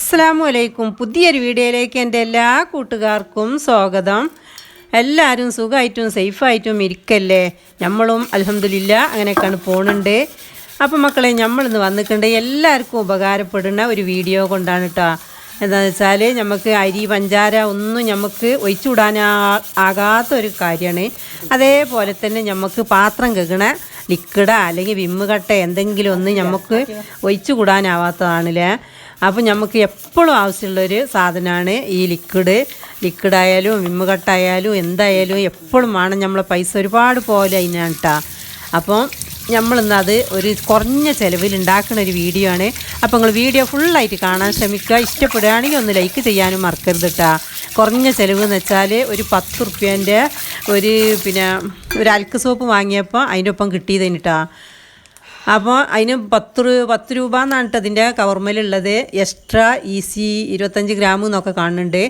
അസ്സലാമു പുതിയൊരു വീഡിയോയിലേക്ക് എൻ്റെ എല്ലാ കൂട്ടുകാർക്കും സ്വാഗതം. എല്ലാവരും സുഖമായിട്ടും സേഫായിട്ടും ഇരിക്കല്ലേ? നമ്മളും അൽഹംദുലില്ലാ അങ്ങനെയൊക്കെയാണ് പോകുന്നുണ്ട്. അപ്പം മക്കളെ, നമ്മളിന്ന് വന്നിട്ടുണ്ട് എല്ലാവർക്കും ഉപകാരപ്പെടുന്ന ഒരു വീഡിയോ കൊണ്ടാണ് കേട്ടോ. എന്താണെന്ന് വെച്ചാൽ നമുക്ക് അരി പഞ്ചാര ഒന്നും നമുക്ക് ഒഴിച്ചുവിടാനാകാത്തൊരു കാര്യമാണ്. അതേപോലെ തന്നെ നമുക്ക് പാത്രം കഴുകണ ലിക്വിഡ അല്ലെങ്കിൽ വിമ്മ് കട്ട എന്തെങ്കിലും ഒന്ന് നമുക്ക് ഒഴിച്ചു കൂടാനാവാത്തതാണല്ലേ. അപ്പോൾ നമുക്ക് എപ്പോഴും ആവശ്യമുള്ളൊരു സാധനമാണ് ഈ ലിക്വിഡായാലും വിമ്മ് കട്ടായാലും എന്തായാലും എപ്പോഴും വേണം. നമ്മളെ പൈസ ഒരുപാട് പോലെ അതിനാണ് കേട്ടോ. അപ്പോൾ നമ്മളിന്നത് ഒരു കുറഞ്ഞ ചിലവിൽ ഉണ്ടാക്കുന്ന ഒരു വീഡിയോ ആണ്. അപ്പോൾ നിങ്ങൾ വീഡിയോ ഫുള്ളായിട്ട് കാണാൻ ശ്രമിക്കുക. ഇഷ്ടപ്പെടുകയാണെങ്കിൽ ഒന്ന് ലൈക്ക് ചെയ്യാനും മറക്കരുത് കേട്ടോ. കുറഞ്ഞ ചിലവ് എന്ന് വെച്ചാൽ ഒരു 10 റുപ്യേൻ്റെ ഒരു അൽക്ക് സോപ്പ് വാങ്ങിയപ്പോൾ അതിൻ്റെ ഒപ്പം കിട്ടിയതിന് കേട്ടോ. അപ്പോൾ അതിന് 10 രൂപ എന്നാണ് കേട്ടോ അതിൻ്റെ കവർമേലുള്ളത്. എക്സ്ട്രാ ഈസി 25 ഗ്രാം എന്നൊക്കെ കാണുന്നുണ്ട്.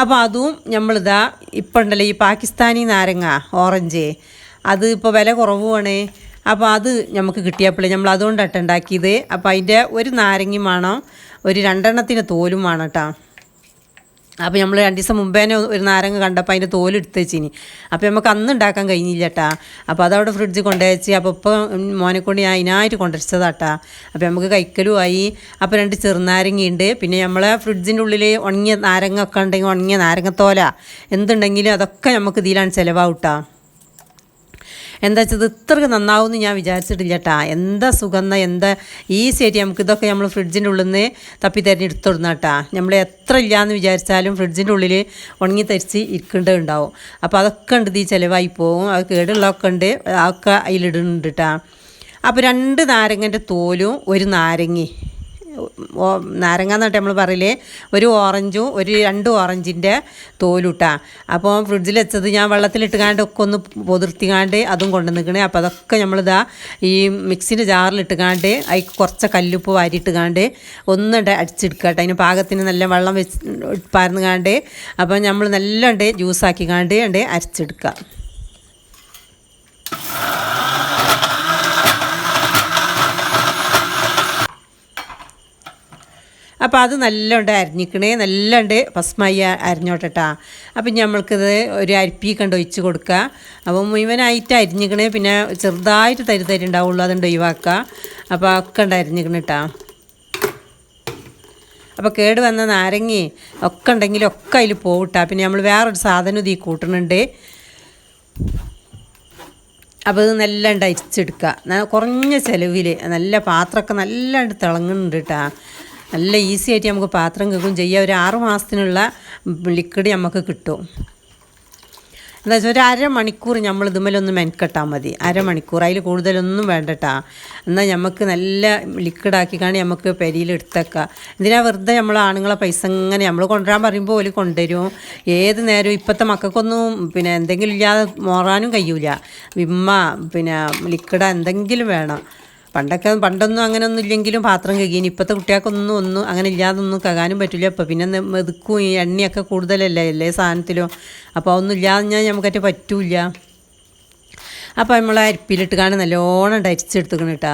അപ്പോൾ അതും നമ്മളിതാ ഇപ്പം ഉണ്ടല്ലോ ഈ പാകിസ്ഥാനി നാരങ്ങ ഓറഞ്ച്, അത് ഇപ്പോൾ വില കുറവുമാണ്. അപ്പോൾ അത് നമുക്ക് കിട്ടിയപ്പോഴേ നമ്മൾ അതുകൊണ്ടാണ് ഉണ്ടാക്കിയത്. അപ്പോൾ അതിൻ്റെ ഒരു നാരങ്ങയും വേണം, ഒരു 2 എണ്ണത്തിന് തോലും വേണം കേട്ടോ. അപ്പോൾ നമ്മൾ 2 ദിവസം മുമ്പേ ഒരു നാരങ്ങ കണ്ടപ്പോൾ അതിൻ്റെ തോലെടുത്ത് വെച്ചിനി. അപ്പോൾ നമുക്ക് അന്ന് ഉണ്ടാക്കാൻ കഴിഞ്ഞില്ല കേട്ടോ. അപ്പോൾ അതവിടെ ഫ്രിഡ്ജിൽ കൊണ്ടുവച്ച്. അപ്പോൾ ഇപ്പോൾ മോനെക്കൊണ്ട് ഞാൻ അതിനായിട്ട് കൊണ്ടുവച്ചതാട്ടാ. അപ്പോൾ നമുക്ക് കഴിക്കലും ആയി. അപ്പോൾ 2 ചെറുനാരങ്ങയുണ്ട്. പിന്നെ നമ്മളെ ഫ്രിഡ്ജിൻ്റെ ഉള്ളിൽ ഉണങ്ങിയ നാരങ്ങ ഒക്കെ ഉണ്ടെങ്കിൽ ഉണങ്ങിയ നാരങ്ങത്തോല എന്തുണ്ടെങ്കിലും അതൊക്കെ നമുക്ക് ഇതിലാണ് ചിലവാവും കേട്ടോ. എന്താ വെച്ചത് ഇത്രയ്ക്ക് നന്നാവുമെന്ന് ഞാൻ വിചാരിച്ചിട്ടില്ല കേട്ടോ. എന്താ സുഗന്ധ, എന്താ ഈസി ആയിട്ട് നമുക്ക് ഇതൊക്കെ നമ്മൾ ഫ്രിഡ്ജിൻ്റെ ഉള്ളിൽ നിന്ന് തപ്പി തിരഞ്ഞ് എടുത്തിടുന്ന കേട്ടോ. നമ്മൾ എത്ര ഇല്ലയെന്ന് വിചാരിച്ചാലും ഫ്രിഡ്ജിൻ്റെ ഉള്ളിൽ ഉണങ്ങി തരിച്ച് ഇരിക്കേണ്ടതുണ്ടാവും. അപ്പോൾ അതൊക്കെ ഉണ്ട്, ഈ ചിലവായി പോകും. അത് കേടുള്ളതൊക്കെ ഉണ്ട്, അതൊക്കെ അതിലിടുന്നുണ്ട് കേട്ടോ. അപ്പോൾ 2 നാരങ്ങൻ്റെ തോലും ഒരു നാരങ്ങ എന്നിട്ട് നമ്മൾ പറയില്ലേ, ഒരു ഓറഞ്ചും ഒരു 2 ഓറഞ്ചിൻ്റെ തോലുട്ടാ. അപ്പോൾ ഫ്രിഡ്ജിൽ വെച്ചത് ഞാൻ വെള്ളത്തിലിട്ടുകാണ്ട് ഒക്കെ ഒന്ന് പൊതിർത്തിക്കാണ്ട് അതും കൊണ്ടു നിൽക്കണേ. അപ്പോൾ അതൊക്കെ നമ്മളിതാ ഈ മിക്സിൻ്റെ ജാറിലിട്ടുകാണ്ട് അതിൽ കുറച്ച് കല്ലുപ്പ് വാരിയിട്ടുകാണ്ട് ഒന്നുണ്ട് അടിച്ചെടുക്കുക കേട്ടോ. അതിന് പാകത്തിന് നല്ല വെള്ളം വെച്ച് പരന്നുകാണ്ട് അപ്പോൾ നമ്മൾ നല്ല ജ്യൂസാക്കിക്കാണ്ട് അരച്ചെടുക്കുക. അപ്പോൾ അത് നല്ലോണ്ട് അരിഞ്ഞിക്കണേ, നല്ലോണ്ട് ഭസ്മായി അരിഞ്ഞോട്ടെട്ടാ. അപ്പം നമ്മൾക്കിത് ഒരു അരിപ്പിക്കണ്ട് ഒഴിച്ച് കൊടുക്കുക. അപ്പോൾ മുഴുവനായിട്ട് അരിഞ്ഞിക്കണേ, പിന്നെ ചെറുതായിട്ട് തരി ഉണ്ടാവുള്ളൂ, അതുകൊണ്ട് ഒഴിവാക്കുക. അപ്പോൾ ഒക്കെ ഉണ്ട് അരിഞ്ഞിക്കണ കേട്ടോ. അപ്പോൾ കേട് വന്ന നാരങ്ങ ഒക്കെ ഉണ്ടെങ്കിലും ഒക്കെ അതിൽ പോകട്ടാ. പിന്നെ നമ്മൾ വേറൊരു സാധനം ഇതിൽ കൂട്ടുന്നുണ്ട്. അപ്പോൾ ഇത് നല്ല അരിച്ചെടുക്കുക. കുറഞ്ഞ ചിലവിൽ നല്ല പാത്രമൊക്കെ നല്ല തിളങ്ങുന്നുണ്ട് കേട്ടോ. നല്ല ഈസി ആയിട്ട് നമുക്ക് പാത്രം കഴുകും ചെയ്യാം. ഒരു 6 മാസത്തിനുള്ള ലിക്വിഡ് നമുക്ക് കിട്ടും. എന്താ വെച്ചാൽ ഒരു 1/2 മണിക്കൂർ നമ്മൾ ഇതുമേലൊന്ന് മെനക്കെട്ടാൽ മതി. 1/2 മണിക്കൂർ, അതിൽ കൂടുതലൊന്നും വേണ്ടട്ടാ. എന്നാൽ നമുക്ക് നല്ല ലിക്വിഡാക്കിക്കാണ്ട് നമുക്ക് പെരിയിൽ എടുത്തേക്കാം. ഇതിനാ വെറുതെ നമ്മൾ ആണുങ്ങളെ പൈസ ഇങ്ങനെ നമ്മൾ കൊണ്ടുവരാൻ പറയുമ്പോൾ ഓല് കൊണ്ടുവരും. ഏത് നേരവും ഇപ്പോഴത്തെ മക്കൾക്കൊന്നും എന്തെങ്കിലും ഇല്ലാതെ മോറാനും കഴിയൂല. വിമ്മ ലിക്വിഡ് എന്തെങ്കിലും വേണം. പണ്ടൊന്നും അങ്ങനെയൊന്നും ഇല്ലെങ്കിലും പാത്രം കഴുകിന്. ഇപ്പോഴത്തെ കുട്ടികൾക്കൊന്നും അങ്ങനെ ഇല്ലാതൊന്നും കഴുകാനും പറ്റില്ല. ഇപ്പോൾ പിന്നെ മെതുക്കും ഈ എണ്ണയൊക്കെ കൂടുതലല്ലേ എല്ലാ സാധനത്തിലും. അപ്പോൾ ഒന്നും ഇല്ലാതെ ഞാൻ നമുക്കറ്റ് പറ്റൂല. അപ്പോൾ നമ്മൾ അരിപ്പിലിട്ട് കാണാൻ നല്ലോണം അരിച്ചെടുത്തുക്കണം കേട്ടോ.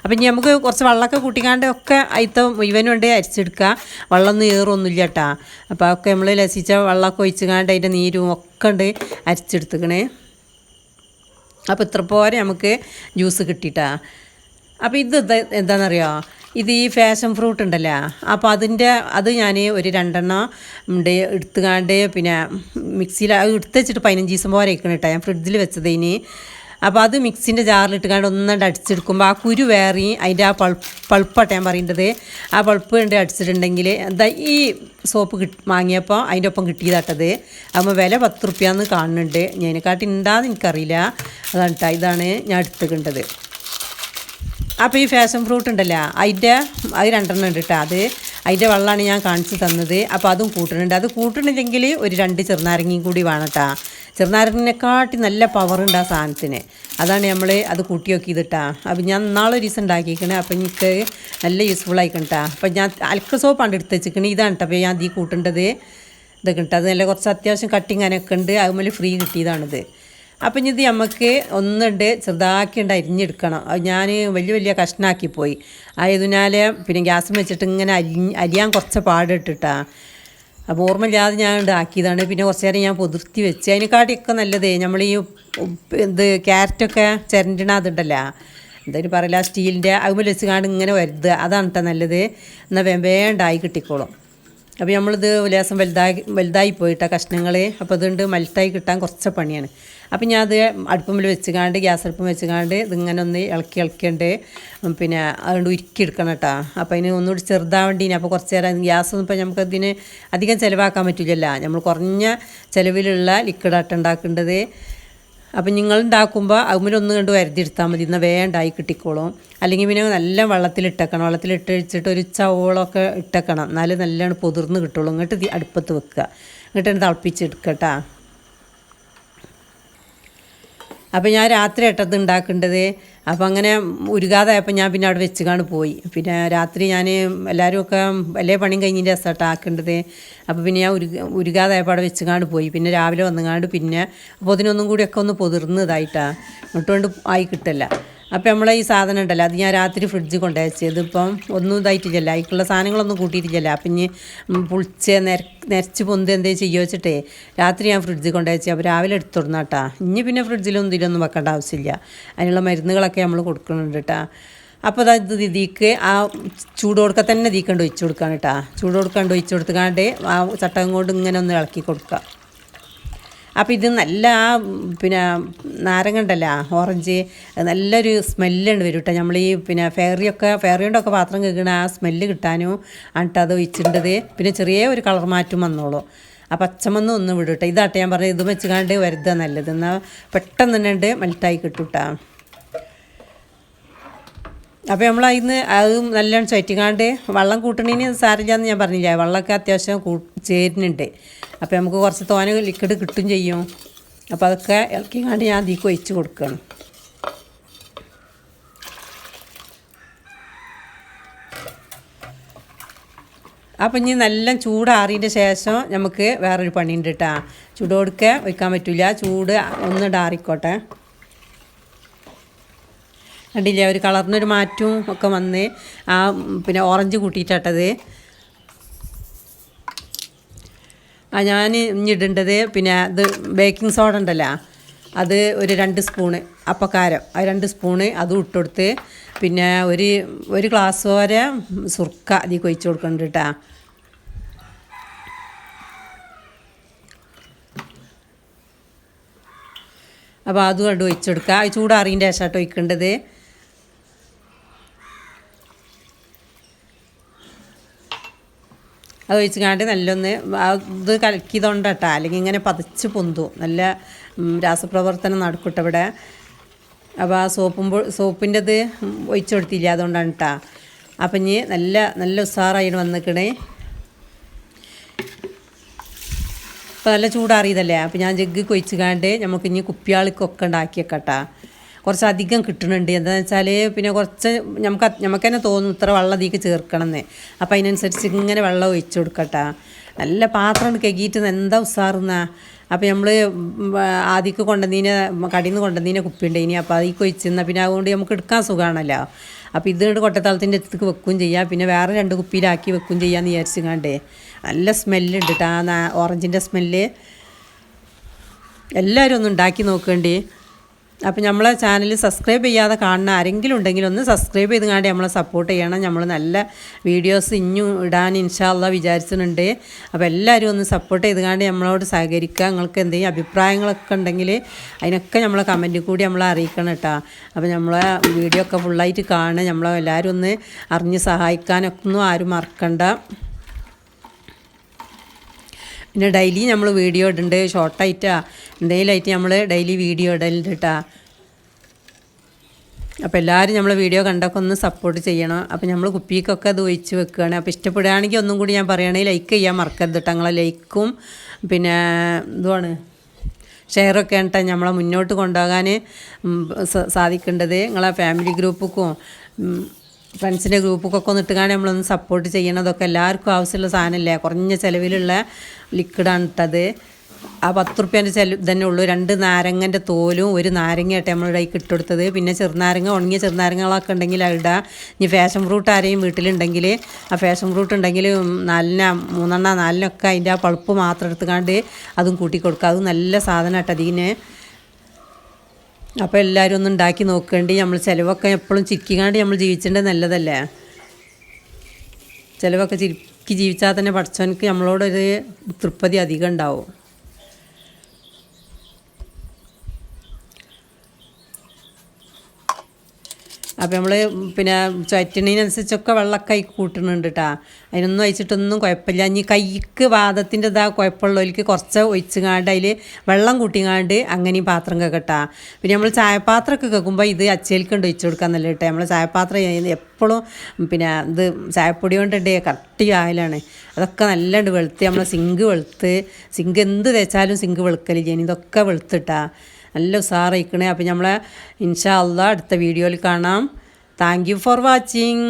അപ്പം ഇനി നമുക്ക് കുറച്ച് വെള്ളമൊക്കെ കൂട്ടിക്കാണ്ട് ഒക്കെ അതിത്തെ മുഴുവനും ഉണ്ട് അരിച്ചെടുക്കുക. വെള്ളമൊന്നും ഏറൊന്നുമില്ല കേട്ടോ. അപ്പോൾ ഒക്കെ നമ്മൾ ലസിച്ച വെള്ളമൊക്കെ ഒഴിച്ചുകാണ്ട് അതിൻ്റെ നീരും ഒക്കെ ഉണ്ട് അരിച്ചെടുത്തുക്കണേ. അപ്പോൾ ഇത്ര പോരെ നമുക്ക് ജ്യൂസ് കിട്ടിയിട്ടാ. അപ്പോൾ ഇത് എന്താണെന്നറിയോ, ഇത് ഈ ഫാഷൻ ഫ്രൂട്ട് ഉണ്ടല്ലോ. അപ്പോൾ അത് ഞാൻ ഒരു 2 എണ്ണം ഉണ്ട് എടുത്തുകാണ്ട് മിക്സിയിൽ അത് എടുത്ത് വെച്ചിട്ട് 15 ദിവസം പോലെ ഇരിക്കണം കേട്ടോ. ഞാൻ ഫ്രിഡ്ജിൽ വെച്ചതിന്. അപ്പോൾ അത് മിക്സിൻ്റെ ജാറിലിട്ടുകാണ്ട് ഒന്നുകൊണ്ട് അടിച്ചെടുക്കുമ്പോൾ ആ കുരു വേറി അതിൻ്റെ ആ പൾപ്പാണ് ഞാൻ പറയേണ്ടത്. ആ പൾപ്പ് ഉണ്ട് അടിച്ചിട്ടുണ്ടെങ്കിൽ എന്താ ഈ സോപ്പ് വാങ്ങിയപ്പോൾ അതിൻ്റെ ഒപ്പം കിട്ടിയതാട്ടത്. അപ്പോൾ വില 10 റുപ്യാന്ന് കാണുന്നുണ്ട്. ഞാനെക്കാട്ടി ഉണ്ടാകുന്ന എനിക്കറിയില്ല. അതാണ് കേട്ടോ, ഇതാണ് ഞാൻ എടുത്തിട്ടുണ്ടത്. അപ്പോൾ ഈ ഫാഷൻ ഫ്രൂട്ട് ഉണ്ടല്ലോ, അത് 2 എണ്ണം ഉണ്ട് കേട്ടോ. അതിൻ്റെ വെള്ളമാണ് ഞാൻ കാണിച്ച് തന്നത്. അപ്പോൾ അതും കൂട്ടുന്നുണ്ട്. അത് കൂട്ടണില്ലെങ്കിൽ ഒരു 2 ചെറുനാരങ്ങയും കൂടി വേണം കേട്ടോ. ചെറുനാരങ്ങനെക്കാട്ടി നല്ല പവറുണ്ട് ആ സാധനത്തിന്. അതാണ് നമ്മൾ അത് കൂട്ടി നോക്കിയതിട്ടാ. അപ്പം ഞാൻ നാളെ ദിവസം ഉണ്ടാക്കിയിരിക്കണേ. അപ്പം എനിക്ക് നല്ല യൂസ്ഫുൾ ആയിക്കണ്ടാ. അപ്പം ഞാൻ അൽക്ക സോപ്പാണ്ട് എടുത്ത് വെച്ചിരിക്കണേ. ഇതാണ് കേട്ടോ. അപ്പോൾ ഞാൻ ഈ കൂട്ടേണ്ടത് ഇതൊക്കെ ഉണ്ട്. അത് നല്ല കുറച്ച് അത്യാവശ്യം കട്ടിങ് അങ്ങനെയൊക്കെ ഉണ്ട്. അതുപോലെ ഫ്രീ കിട്ടിയതാണിത്. അപ്പം ഇത് നമുക്ക് ഒന്നുണ്ട് ചെറുതാക്കിയുണ്ട് അരിഞ്ഞെടുക്കണം. അത് ഞാൻ വലിയ വലിയ കഷ്ണാക്കി പോയി. ആയതിനാൽ പിന്നെ ഗ്യാസ് വെച്ചിട്ട് ഇങ്ങനെ അരിയാൻ കുറച്ച് പാടിട്ടിട്ടാ. അപ്പോൾ ഓർമ്മയില്ലാതെ ഞാൻ ഉണ്ടാക്കിയതാണ്. പിന്നെ കുറച്ച് നേരം ഞാൻ പൊതിർത്തി വെച്ച്. അതിനെക്കാട്ടിയൊക്കെ നല്ലതേ നമ്മൾ ഈ ക്യാരറ്റൊക്കെ ചിരണ്ടണതുണ്ടല്ലോ, എന്തായാലും പറയില്ല, സ്റ്റീലിൻ്റെ അതുപോലെ വെച്ചുകാണ്ട് ഇങ്ങനെ വരുത്. അതാണ് കേട്ടോ നല്ലത്. എന്നാൽ വേണ്ടായി കിട്ടിക്കോളും. അപ്പോൾ നമ്മളിത് ലേസം വലുതായി പോയിട്ടാ കഷ്ണങ്ങൾ. അപ്പോൾ അതുകൊണ്ട് മൽട്ടായി കിട്ടാൻ കുറച്ച് പണിയാണ്. അപ്പം ഞാൻ അത് അടുപ്പമിൽ വെച്ചുകാണ്ട് ഗ്യാസ് അടുപ്പം വെച്ചുകാണ്ട് ഇതിങ്ങനെ ഒന്ന് ഇളക്കിയുണ്ട്. പിന്നെ അതുകൊണ്ട് ഉരുക്കിയെടുക്കണം കേട്ടോ. അപ്പോൾ അതിന് ഒന്നുകൂടി ചെറുതാവേണ്ടീന്. അപ്പോൾ കുറച്ച് നേരം ഗ്യാസൊന്നും ഇപ്പോൾ നമുക്കതിന് അധികം ചിലവാക്കാൻ പറ്റില്ലല്ലോ. നമ്മൾ കുറഞ്ഞ ചിലവിലുള്ള ലിക്വിഡായിട്ട് ഉണ്ടാക്കേണ്ടത്. അപ്പം നിങ്ങൾ ഉണ്ടാക്കുമ്പോൾ അതുമ്മലൊന്നും കണ്ട് വരുതിയെടുത്താൽ മതി. എന്നാൽ വേണ്ടായി കിട്ടിക്കോളും. അല്ലെങ്കിൽ പിന്നെ നല്ല വെള്ളത്തിലിട്ടേക്കണം. വെള്ളത്തിലിട്ട് വെച്ചിട്ട് ഒരു ചവളമൊക്കെ ഇട്ടേക്കണം. എന്നാലും നല്ലോണം പൊതിർന്ന് കിട്ടുള്ളൂ. ഇങ്ങോട്ട് അടുപ്പത്ത് വെക്കുക, ഇങ്ങോട്ട് തിളപ്പിച്ചെടുക്കട്ടാ. അപ്പോൾ ഞാൻ രാത്രി ഇട്ടത് ഉണ്ടാക്കേണ്ടത്. അപ്പോൾ അങ്ങനെ ഉരുകാതായപ്പോൾ ഞാൻ പിന്നെ അവിടെ വെച്ചുകാണ്ട് പോയി. പിന്നെ രാത്രി ഞാൻ എല്ലാവരും ഒക്കെ എല്ലാ പണിയും കഴിഞ്ഞതിൻ്റെ രസമായിട്ട് ആക്കേണ്ടത്. അപ്പോൾ പിന്നെ ഞാൻ ഉരുകാതായപ്പോൾ അവിടെ വെച്ചുകാണ്ട് പോയി. പിന്നെ രാവിലെ വന്നുകാണ്ട് പിന്നെ അപ്പോൾ അതിനൊന്നും കൂടിയൊക്കെ ഒന്ന് പൊതിർന്നതായിട്ടാണ് ഇട്ടുകൊണ്ട് ആയി കിട്ടില്ല. അപ്പോൾ നമ്മളെ ഈ സാധനം ഉണ്ടല്ലോ, അത് ഞാൻ രാത്രി ഫ്രിഡ്ജിൽ കൊണ്ടുവച്ചത്. ഇതിപ്പം ഒന്നും ഇതായിട്ടില്ലല്ലോ, അതിക്കുള്ള സാധനങ്ങളൊന്നും കൂട്ടിയിട്ടില്ലല്ലോ. അപ്പം ഇനി പുളിച്ച് നിരച്ച് പൊന്ത് എന്തേലും ചെയ്യുക വെച്ചിട്ടേ രാത്രി ഞാൻ ഫ്രിഡ്ജിൽ കൊണ്ടുവച്ച്. അപ്പോൾ രാവിലെ എടുത്തുടണം കേട്ടോ. ഇനി പിന്നെ ഫ്രിഡ്ജിലൊന്നും ഇതിലൊന്നും വെക്കേണ്ട ആവശ്യമില്ല. അതിനുള്ള മരുന്നുകളൊക്കെ നമ്മൾ കൊടുക്കുന്നുണ്ട് കേട്ടോ. അപ്പോൾ അതായത് ഇതിക്ക് ആ ചൂടോടുക്ക തന്നെ ഇതിക്കണ്ട് ഒഴിച്ചു കൊടുക്കാൻ കേട്ടോ. ചൂടോടുക്കണ്ട് ഒഴിച്ചു കൊടുത്തുകാണ്ട് ആ ചട്ടകം കൊണ്ട് ഇങ്ങനെ ഒന്ന് ഇളക്കി കൊടുക്കുക. അപ്പോൾ ഇത് നല്ല പിന്നെ നാരങ്ങ ഉണ്ടല്ലോ, ഓറഞ്ച്, നല്ലൊരു സ്മെല്ലുണ്ട് വരും കേട്ടോ. നമ്മൾ ഈ പിന്നെ ഫെയറിയൊക്കെ പാത്രം കേൾക്കണ ആ സ്മെല്ല് കിട്ടാനും ആണ്ട്ട് അത് ഒഴിച്ചിട്ടത്. പിന്നെ ചെറിയ ഒരു കളർ മാറ്റം വന്നോളൂ. ആ പച്ചമൊന്നും ഒന്ന് വിടും കേട്ടോ. ഇതാട്ടെ ഞാൻ പറഞ്ഞത്, ഇത് വെച്ചുകാണ്ട് വരുതാ നല്ലത്. എന്നാൽ പെട്ടെന്ന് തന്നെ ഉണ്ട് മെൽട്ടായി കിട്ടും കേട്ടോ. അപ്പോൾ നമ്മൾ അതിന് അത് നല്ലോണം ചുറ്റിക്കാണ്ട് വെള്ളം കൂട്ടണേന് സാരില്ലാന്ന് ഞാൻ പറഞ്ഞില്ല. വെള്ളമൊക്കെ അത്യാവശ്യം ചേരുന്നുണ്ട്. അപ്പോൾ നമുക്ക് കുറച്ച് തോനെ ലിക്വിഡ് കിട്ടും ചെയ്യും. അപ്പോൾ അതൊക്കെ ഇളക്കിക്കാണ്ട് ഞാൻ അതിലേക്ക് ഒഴിച്ച് കൊടുക്കുകയാണ്. അപ്പം ഇനി നല്ല ചൂടാറിയതിൻ്റെ ശേഷം നമുക്ക് വേറൊരു പണിയുണ്ട് കേട്ടോ. ചൂടോടുക്കെ വയ്ക്കാൻ പറ്റില്ല, ചൂട് ഒന്ന് ഡാറിക്കോട്ടെ. കണ്ടില്ലേ, ഒരു കളറിനൊരു മാറ്റവും ഒക്കെ വന്ന് ആ പിന്നെ ഓറഞ്ച് കൂട്ടിയിട്ടത്. ഞാൻ ഇനി ഇടേണ്ടത് പിന്നെ ഇത് ബേക്കിംഗ് സോഡ ഉണ്ടല്ലോ, അത് ഒരു 2 സ്പൂണ് അപ്പക്കാരം, ആ 2 സ്പൂണ് അതും ഇട്ടുകൊടുത്ത്. പിന്നെ ഒരു ഗ്ലാസ് വരെ സുർക്ക അതിൽ ഒഴിച്ച് കൊടുക്കുന്നുണ്ട് കേട്ടോ. അപ്പോൾ അതും കണ്ട് ഒഴിച്ചെടുക്കുക. അത് ചൂടാറിയതിൻ്റെ ശേഷമായിട്ട് ഒഴിക്കേണ്ടത്. അത് ഒഴിച്ചുകാണ്ട് നല്ലൊന്ന് ഇത് കലക്കിയതുകൊണ്ട് കേട്ടോ. അല്ലെങ്കിൽ ഇങ്ങനെ പതച്ച് പൊന്തും, നല്ല രാസപ്രവർത്തനം നടക്കട്ടെ ഇവിടെ. അപ്പോൾ ആ സോപ്പിൻ്റെത് ഒഴിച്ചു കൊടുത്തില്ല, അതുകൊണ്ടാണ് കേട്ടോ. അപ്പം ഇനി നല്ല ഉഷാറായിട്ട് വന്നിക്കണേ. അപ്പോൾ നല്ല ചൂടാറിയതല്ലേ. അപ്പോൾ ഞാൻ ജഗ്ഗ് കൊഴിച്ചുകാണ്ട് നമുക്ക് ഇനി കുപ്പിയാളിക്കൊക്കെ ഉണ്ടാക്കിയേക്കട്ടാ. കുറച്ചധികം കിട്ടുന്നുണ്ട്. എന്താണെന്ന് വെച്ചാൽ പിന്നെ കുറച്ച് നമുക്ക് തന്നെ തോന്നും ഇത്ര വെള്ളം അതിലേക്ക് ചേർക്കണം എന്ന്. അപ്പോൾ അതിനനുസരിച്ച് ഇങ്ങനെ വെള്ളം ഒഴിച്ചു കൊടുക്കട്ടാ. നല്ല പാത്രം കഴുകിയിട്ട് എന്താ ഉസാറുന്നാ. അപ്പോൾ നമ്മൾ ആദ്യമൊക്കെ കടിയിൽ നിന്ന് കൊണ്ടുവന്നീനെ കുപ്പിയുണ്ട് ഇനി. അപ്പോൾ അതിലേക്ക് ഒഴിച്ചെന്നാൽ പിന്നെ അതുകൊണ്ട് നമുക്ക് എടുക്കാൻ സുഖമാണല്ലോ. അപ്പോൾ ഇത് കൊട്ടത്തളത്തിൻ്റെ അടുത്തേക്ക് വെക്കുകയും ചെയ്യാം. പിന്നെ വേറെ 2 കുപ്പിയിലാക്കി വെക്കുകയും ചെയ്യാമെന്ന് വിചാരിച്ചുകാണ്ടേ. നല്ല സ്മെല്ലുണ്ട് കേട്ടോ, ആ ഓറഞ്ചിൻ്റെ സ്മെല്ല്. എല്ലാവരും ഒന്ന് ഉണ്ടാക്കി നോക്കേണ്ടി. അപ്പോൾ നമ്മളെ ചാനൽ സബ്സ്ക്രൈബ് ചെയ്യാതെ കാണുന്ന ആരെങ്കിലും ഉണ്ടെങ്കിൽ ഒന്ന് സബ്സ്ക്രൈബ് ചെയ്തുകൊണ്ട് നമ്മളെ സപ്പോർട്ട് ചെയ്യണം. നമ്മൾ നല്ല വീഡിയോസ് ഇനിയും ഇടാൻ ഇൻഷാ അല്ലാഹ് വിചാരിച്ചിട്ടുണ്ട്. അപ്പോൾ എല്ലാവരും ഒന്ന് സപ്പോർട്ട് ചെയ്തുകൊണ്ട് നമ്മളോട് സഹകരിക്കുക. നിങ്ങൾക്ക് എന്തെങ്കിലും അഭിപ്രായങ്ങളൊക്കെ ഉണ്ടെങ്കിൽ അതിനൊക്കെ നമ്മളെ കമൻറ്റിൽ കൂടി നമ്മളെ അറിയിക്കണം കേട്ടോ. അപ്പോൾ നമ്മളെ വീഡിയോ ഒക്കെ ഫുള്ളായിട്ട് കാണുക. നമ്മളെ എല്ലാവരും ഒന്ന് അറിഞ്ഞ് സഹായിക്കാനൊന്നും ആരും മറക്കണ്ട. പിന്നെ ഡെയിലി നമ്മൾ വീഡിയോ ഇടുന്നുണ്ട്, ഷോർട്ടായിട്ടാണ് എന്തെങ്കിലും ആയിട്ട് നമ്മൾ ഡെയിലി വീഡിയോ ഇടലുണ്ട് കേട്ടോ. അപ്പോൾ എല്ലാവരും നമ്മളെ വീഡിയോ കണ്ടൊക്കെ ഒന്ന് സപ്പോർട്ട് ചെയ്യണം. അപ്പോൾ നമ്മൾ കുപ്പിക്കൊക്കെ അത് ഒഴിച്ച് വെക്കുകയാണ്. അപ്പോൾ ഇഷ്ടപ്പെടുകയാണെങ്കിൽ ഒന്നും കൂടി ഞാൻ പറയുകയാണെങ്കിൽ ലൈക്ക് ചെയ്യാൻ മറക്കരുത് കേട്ടോ. നിങ്ങളെ ലൈക്കും പിന്നെ ഇതുമാണ് ഷെയറൊക്കെ ആണ് കേട്ടോ നമ്മളെ മുന്നോട്ട് കൊണ്ടുപോകാൻ സാധിക്കേണ്ടത്. നിങ്ങളെ ഫാമിലി ഗ്രൂപ്പിക്കും ഫ്രണ്ട്സിൻ്റെ ഗ്രൂപ്പൊക്കെ ഒന്ന് ഇട്ടുകാണ്ട് നമ്മളൊന്ന് സപ്പോർട്ട് ചെയ്യണം. അതൊക്കെ എല്ലാവർക്കും ആവശ്യമുള്ള സാധനമല്ലേ, കുറഞ്ഞ ചിലവിലുള്ള ലിക്വിഡാണ് ഇട്ടത്. ആ 10 റുപ്യേൻ്റെ തന്നെ ഉള്ളൂ. 2 നാരങ്ങൻ്റെ തോലും 1 നാരങ്ങയായിട്ട് നമ്മൾ ഇടയ്ക്ക് ഇട്ടുകൊടുത്തത്. പിന്നെ ചെറുനാരങ്ങ, ഉണങ്ങിയ ചെറുനാരങ്ങളൊക്കെ ഉണ്ടെങ്കിൽ ഇടുക. ഇനി ഫാഷൻ ഫ്രൂട്ട് ആരെയും വീട്ടിലുണ്ടെങ്കിൽ ആ ഫാഷൻ ഫ്രൂട്ട് ഉണ്ടെങ്കിൽ 3-4 അതിൻ്റെ ആ പൾപ്പ് മാത്രം എടുത്തുകൊണ്ട് അതും കൂട്ടി കൊടുക്കുക. അതും നല്ല സാധനം കേട്ടോ അതിന്. അപ്പോൾ എല്ലാവരും ഒന്ന് ഉണ്ടാക്കി നോക്കേണ്ടി. നമ്മൾ ചിലവൊക്കെ എപ്പോഴും ചിരിക്കാണ്ട് നമ്മൾ ജീവിച്ചിട്ടുണ്ടെങ്കിൽ നല്ലതല്ലേ. ചിലവൊക്കെ ചിരിക്കി ജീവിച്ചാൽ തന്നെ പഠിച്ചവനക്ക് നമ്മളോടൊരു തൃപ്തി അധികം ഉണ്ടാവും. അപ്പോൾ നമ്മൾ പിന്നെ ചുറ്റണീനനുസരിച്ചൊക്കെ വെള്ളമൊക്കെ ആയി കൂട്ടുന്നുണ്ട് കേട്ടോ. അതിനൊന്നും ഒഴിച്ചിട്ടൊന്നും കുഴപ്പമില്ല. ഇനി കൈക്ക് വാദത്തിൻ്റെ ഇതാ കുഴപ്പമുള്ളവർക്ക് കുറച്ച് ഒഴിച്ചുകാണ്ട് അതിൽ വെള്ളം കൂട്ടിങ്ങാണ്ട് അങ്ങനെയും പാത്രം കേൾക്കട്ടാ. പിന്നെ നമ്മൾ ചായപാത്രമൊക്കെ കേൾക്കുമ്പോൾ ഇത് അച്ചയിൽക്കൊണ്ട് ഒഴിച്ചു കൊടുക്കാൻ നല്ല കേട്ടോ. നമ്മൾ ചായപാത്രം എപ്പോഴും പിന്നെ ഇത് ചായപ്പൊടി കൊണ്ടിട്ടേ കട്ടി ആയാലാണ്. അതൊക്കെ നല്ലണ്ട് വെളുത്ത്. നമ്മളെ സിങ്ക് എന്ത് തേച്ചാലും സിങ്ക് വെളുക്കലില്ല. ഇനി ഇതൊക്കെ വെളുത്തിട്ടാ നല്ല ഉസാറായിക്കണേ. അപ്പോൾ നമ്മളെ ഇൻഷാ അല്ലാഹ് അടുത്ത വീഡിയോയിൽ കാണാം. Thank you for watching.